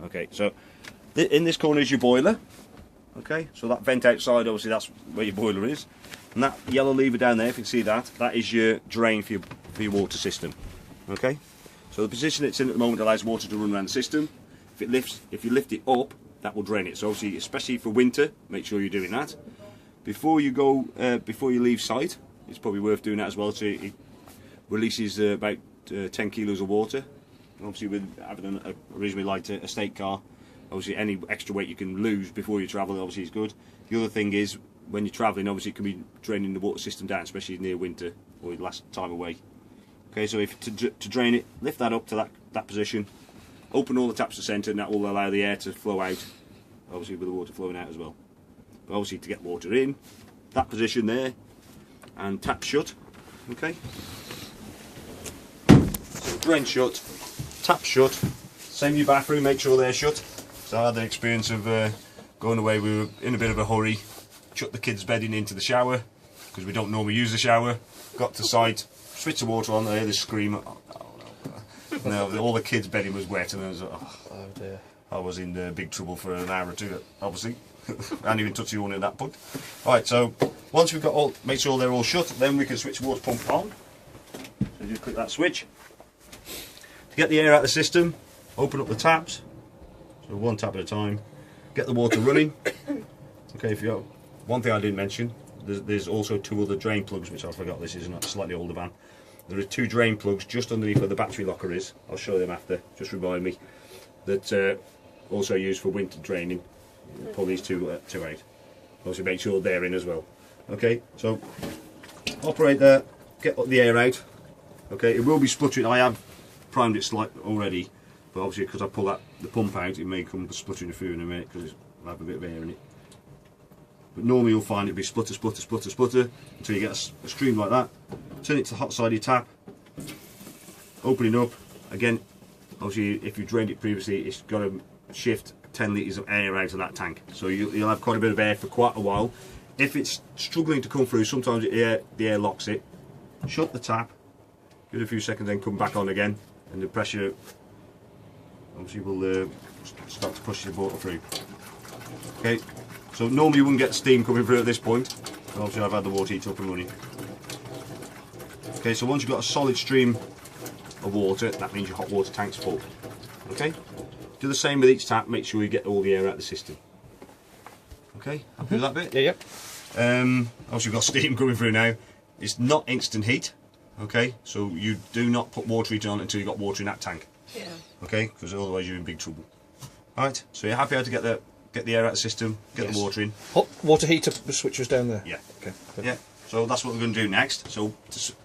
Okay, so in this corner is your boiler. Okay, so that vent outside, obviously that's where your boiler is. And that yellow lever down there, if you can see that, that is your drain for your water system. Okay, so the position it's in at the moment allows water to run around the system. If you lift it up, that will drain it. So obviously, especially for winter, make sure you're doing that. Before you go, before you leave site, it's probably worth doing that as well. So it releases about 10 kilos of water. Obviously, with having a reasonably light estate car, obviously any extra weight you can lose before you travel, obviously is good. The other thing is, when you're travelling, obviously it can be draining the water system down, especially near winter or your last time away. Okay, so if to drain it, lift that up to that position, open all the taps to centre, and that will allow the air to flow out, obviously with the water flowing out as well. But obviously to get water in, that position there, and tap shut, okay? So drain shut, tap shut, same in your bathroom, make sure they're shut. So I had the experience of going away, we were in a bit of a hurry, chucked the kids' bedding into the shower, because we don't normally use the shower, got to site, switched the water on, I heard the scream, no, all the kids' bedding was wet, and I was like, oh dear. I was in big trouble for an hour or two, obviously. I hadn't even touched the awning at that point. Right, so once we've got all, make sure they're all shut, then we can switch the water pump on. So just click that switch. To get the air out of the system, open up the taps. So one tap at a time. Get the water running. Okay, if you got, one thing I didn't mention, there's also two other drain plugs, which I forgot. This is a slightly older van. There are two drain plugs just underneath where the battery locker is. I'll show them after. Just remind me that also used for winter draining. Pull these two out. Obviously, make sure they're in as well. Okay, so operate there. Get the air out. Okay, it will be spluttering. I have primed it slightly already, but obviously because I pull the pump out, it may come spluttering through in a minute because it'll have a bit of air in it. But normally you'll find it'll be splutter, splutter, splutter, splutter until you get a stream like that. Turn it to the hot side of your tap. Open it up. Again, obviously if you drained it previously, it's got to shift 10 litres of air out of that tank. So you'll have quite a bit of air for quite a while. If it's struggling to come through, sometimes the air locks it. Shut the tap, give it a few seconds, then come back on again, and the pressure obviously will start to push the water through. Okay, so normally you wouldn't get steam coming through at this point, but obviously I've had the water heater up and running. Okay, so once you've got a solid stream of water, that means your hot water tank's full. Okay, do the same with each tap, make sure you get all the air out of the system. Okay, happy with that bit? Yeah, yeah. Obviously we've got steam coming through now. It's not instant heat, okay, so you do not put water heater on until you've got water in that tank. Yeah. Okay, because otherwise you're in big trouble. Alright, so you're happy how to get the air out of the system, get the water in. Hot water heater switches down there? Yeah. Okay. Yeah, so that's what we're going to do next. So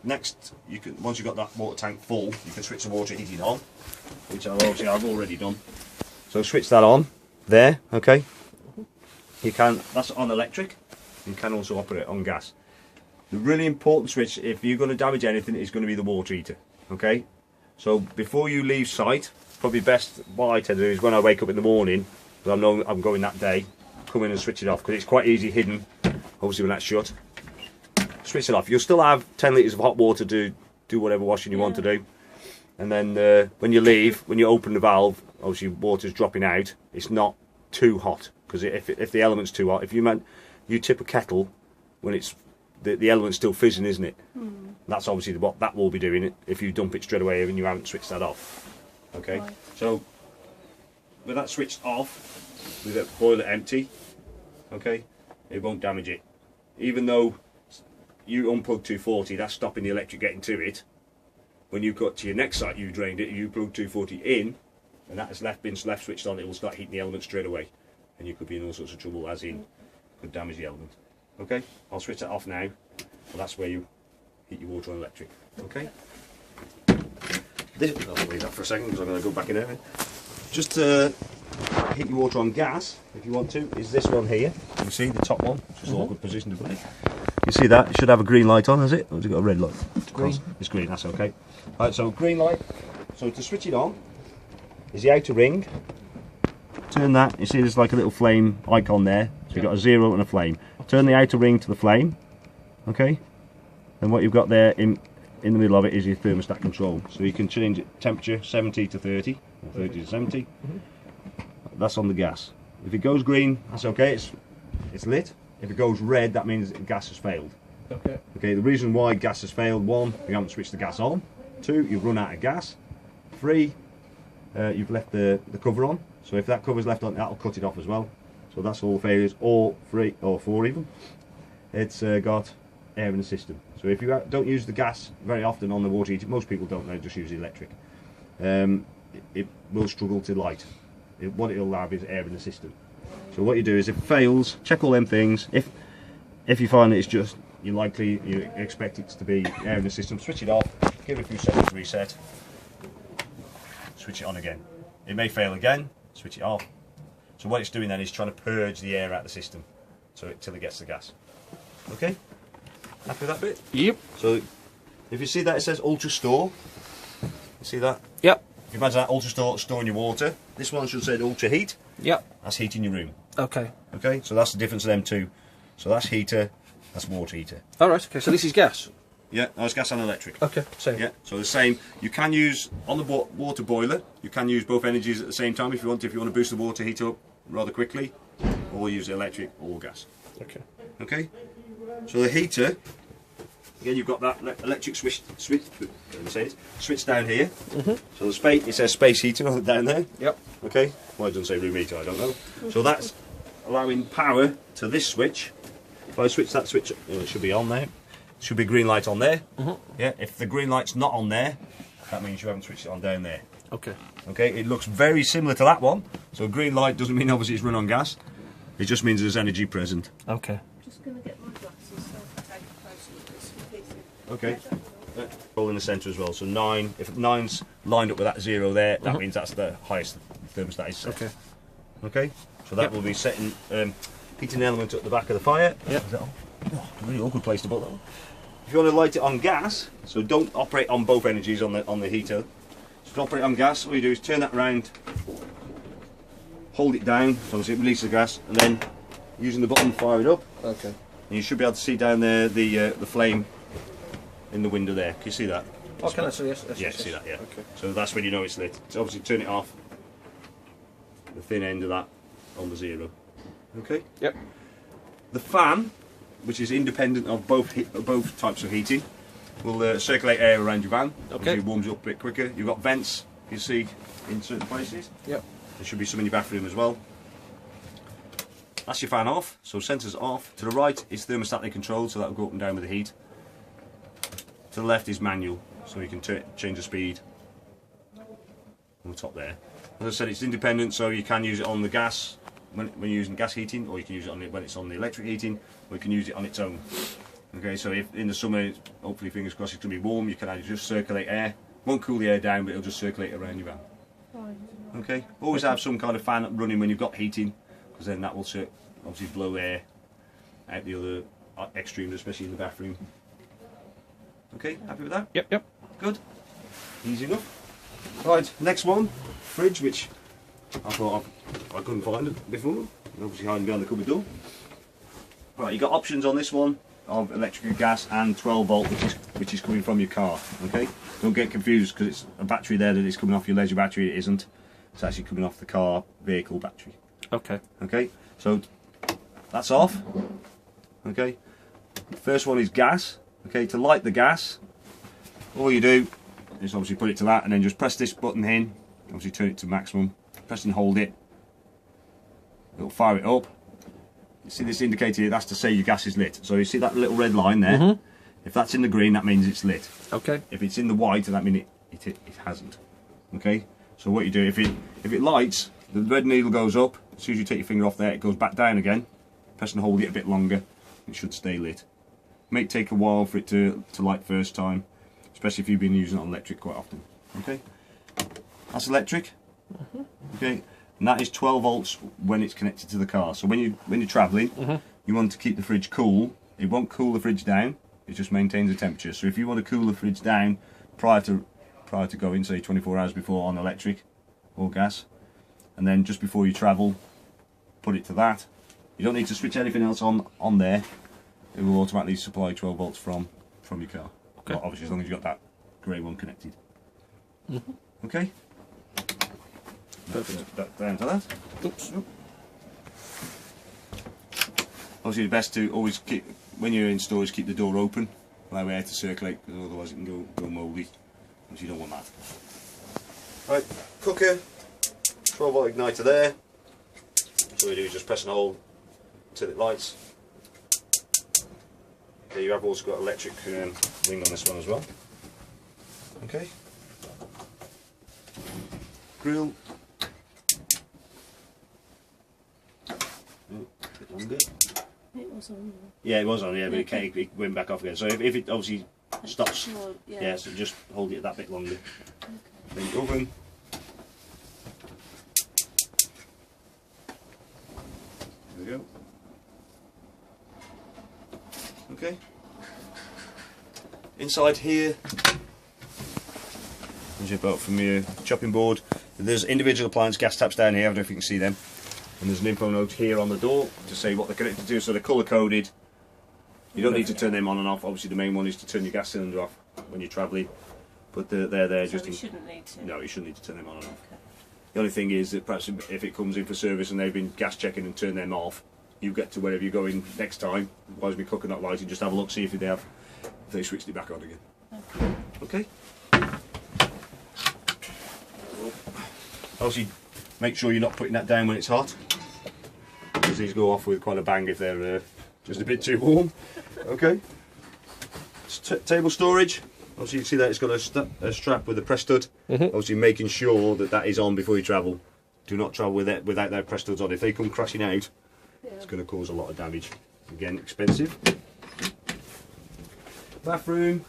next, once you've got that water tank full, you can switch the water heating on, which I've already done. So switch that on, there, okay. You can, that's on electric, you can also operate on gas. The really important switch, if you're going to damage anything, is going to be the water heater, okay? So before you leave site, probably best, what I tend to do is when I wake up in the morning, because I know I'm going that day, come in and switch it off, because it's quite easy hidden, obviously when that's shut. Switch it off. You'll still have 10 litres of hot water to do whatever washing you want to do. And then when you leave, when you open the valve, obviously water's dropping out, it's not too hot, because if the element's too hot, if you tip a kettle when it's the element's still fizzing, isn't it? Mm. That's obviously what that will be doing it if you dump it straight away and you haven't switched that off. Okay, right. So with that switched off, with the boiler empty, okay, it won't damage it. Even though you unplug 240, that's stopping the electric getting to it. When you got to your next site, you drained it, you plug 240 in, and that has been left switched on, it will start heating the element straight away. And you could be in all sorts of trouble, as in, could damage the element. Okay, I'll switch that off now. Well, that's where you heat your water on electric. Okay. I'll leave that for a second because I'm going to go back in there. Just heat your water on gas, if you want to, is this one here. You see the top one, which is an awkward position to put it. You see that? It should have a green light on, has it? Or has it got a red light? It's green. It's green, that's okay. Right, so green light. So to switch it on is the outer ring. Turn that, you see there's like a little flame icon there. So you've got a 0 and a flame. Turn the outer ring to the flame, okay? And what you've got there in the middle of it is your thermostat control. So you can change it temperature 70 to 30, or 30 to 70. that's on the gas. If it goes green, that's okay, it's lit. If it goes red, that means gas has failed. Okay. Okay, the reason why gas has failed: 1, you haven't switched the gas on. 2, you've run out of gas. 3, you've left the cover on. So if that cover's left on, that'll cut it off as well. So that's all failures. Or 3 or 4 even. It's got air in the system. So if you don't use the gas very often on the water heater, most people don't, they just use the electric. It will struggle to light. What it'll have is air in the system. So what you do is, if it fails, check all them things. If you find that it's just, you expect it to be air in the system, switch it off, give it a few seconds to reset, switch it on again. It may fail again, switch it off. So what it's doing then is trying to purge the air out of the system, till it gets the gas. Okay? Happy with that bit? Yep. So if you see that it says Ultra Store, you see that? Yep. If you imagine that Ultra Store storing your water, this one should say Ultra Heat. Yep. That's heating your room. Okay. Okay, so that's the difference of them two. So that's heater, that's water heater. Alright, okay, so this is gas? Yeah, no, it's gas and electric. Okay, same. Yeah, so the same. You can use, on the water boiler, you can use both energies at the same time if you want to boost the water heat up rather quickly, or use electric or gas. Okay. Okay, so the heater, again you've got that electric switch down here. So the space, it says space heater down there. Yep. Okay, why it doesn't say room heater, I don't know. So that's allowing power to this switch. If I switch that switch, it should be on there. Should be green light on there. Yeah. If the green light's not on there, that means you haven't switched it on down there. Okay. Okay. It looks very similar to that one. So green light doesn't mean obviously it's run on gas. It just means there's energy present. Okay. I'm just going to get my glasses so I can take a closer look at this piece. Okay. All in the centre as well. So 9. If 9's lined up with that 0 there, that means that's the highest thermostat is set. Okay. Okay. So that will be setting heating element at the back of the fire. Yep. Oh, a really awkward place to put that one. If you want to light it on gas, so don't operate on both energies on the heater. So to operate on gas, all you do is turn that round, hold it down, so obviously it releases the gas, and then using the button fire it up. Okay. And you should be able to see down there the flame in the window there. Can you see that? Oh, can I see? Yes. Yeah, see that, yeah. Okay. So that's when you know it's lit. So obviously turn it off, the thin end of that on the 0. Okay? Yep. The fan, which is independent of both types of heating, will circulate air around your van. Okay. It warms up a bit quicker. You've got vents, you see, in certain places. Yep. There should be some in your bathroom as well. That's your fan off, so sensor's off. To the right is thermostatically controlled, so that will go up and down with the heat. To the left is manual, so you can change the speed on the top there. As I said, it's independent, so you can use it on the gas when you're using gas heating, or you can use it when it's on the electric heating, or you can use it on its own. Okay, so if in the summer, hopefully fingers crossed, it's going to be warm, you can either just circulate air. Won't cool the air down, but it'll just circulate around your van. Okay, always have some kind of fan running when you've got heating, because then that will obviously blow air out the other extremes, especially in the bathroom. Okay, happy with that? Yep. Good. Easy enough. Right, next one, fridge, which I thought I couldn't find it before. Obviously hiding behind the cupboard door. Right, you got options on this one of electric and gas and 12 volt, which is coming from your car. Okay, don't get confused because it's a battery there that is coming off your leisure battery. It isn't. It's actually coming off the car vehicle battery. Okay. Okay, so that's off. Okay, first one is gas. Okay, to light the gas, all you do is obviously put it to that and then just press this button in, obviously turn it to maximum, press and hold it, it'll fire it up. You see this indicator here, that's to say your gas is lit. So you see that little red line there? If that's in the green, that means it's lit. Okay. If it's in the white, that means it hasn't. Okay, so what you do, if it lights, the red needle goes up, as soon as you take your finger off there, it goes back down again, press and hold it a bit longer, it should stay lit. May take a while for it to light first time, especially if you've been using it on electric quite often. Okay, that's electric. Okay, and that is 12 volts when it's connected to the car. So when you're travelling, you want to keep the fridge cool. It won't cool the fridge down. It just maintains the temperature. So if you want to cool the fridge down prior to going, say 24 hours before on electric or gas, and then just before you travel, put it to that. You don't need to switch anything else on there. It will automatically supply 12 volts from your car. Okay. Well, obviously, as long as you've got that grey one connected. Okay. Perfect. Down to that. Oops. Obviously, the best to always keep, when you're in storage, keep the door open, allow air to circulate, because otherwise it can go mouldy. Obviously, you don't want that. Right, cooker, 12-volt igniter there. So all you do is just press and hold until it lights. Okay, you have also got electric ring on this one as well. Okay. Grill. Oh, a bit longer. It was on Yeah, it was on, yeah, but it went back off again. So if it obviously stops, Sure, yeah, so just hold it that bit longer. Then oven. There we go. Okay. Inside here, there's about from your chopping board. There's individual appliance gas taps down here. I don't know if you can see them. And there's an info note here on the door to say what they're connected to, so they're colour coded. You don't need to turn them on and off. Obviously, the main one is to turn your gas cylinder off when you're travelling. But they're there so just we in. shouldn't need to. No, you shouldn't need to turn them on and off. Okay. The only thing is that perhaps if it comes in for service and they've been gas checking and turned them off, you get to wherever you're going next time. Otherwise, be cooking that light and just have a look, see if they switched it back on again. Okay. Obviously, make sure you're not putting that down when it's hot, because these go off with quite a bang if they're just a bit too warm. Okay. Table storage. Obviously, you can see that it's got a strap with a press stud. Obviously, making sure that that is on before you travel. Do not travel without that press studs on. If they come crashing out, it's going to cause a lot of damage. Again, expensive. Bathroom.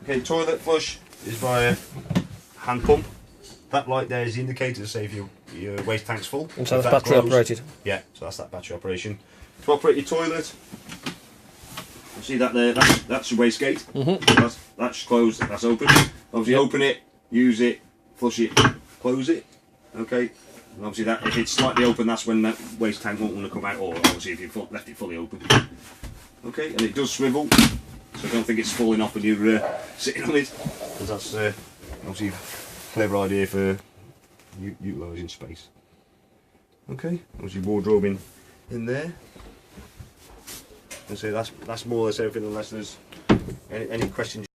Okay, toilet flush is via hand pump. That light there is the indicator to say if your waste tank's full. And so If that's that battery glows- operated. Yeah, so that's that battery operation. To operate your toilet, you see that there, that's your wastegate. That's closed, that's open. Obviously open it, use it, flush it, close it. Okay. And obviously that, if it's slightly open, that's when that waste tank won't want to come out, or obviously if you've left it fully open. Okay, and it does swivel, so don't think it's falling off when you're sitting on it, because that's obviously a clever idea for utilising space. Okay, obviously wardrobe in there. And so that's more or less everything, unless there's any questions.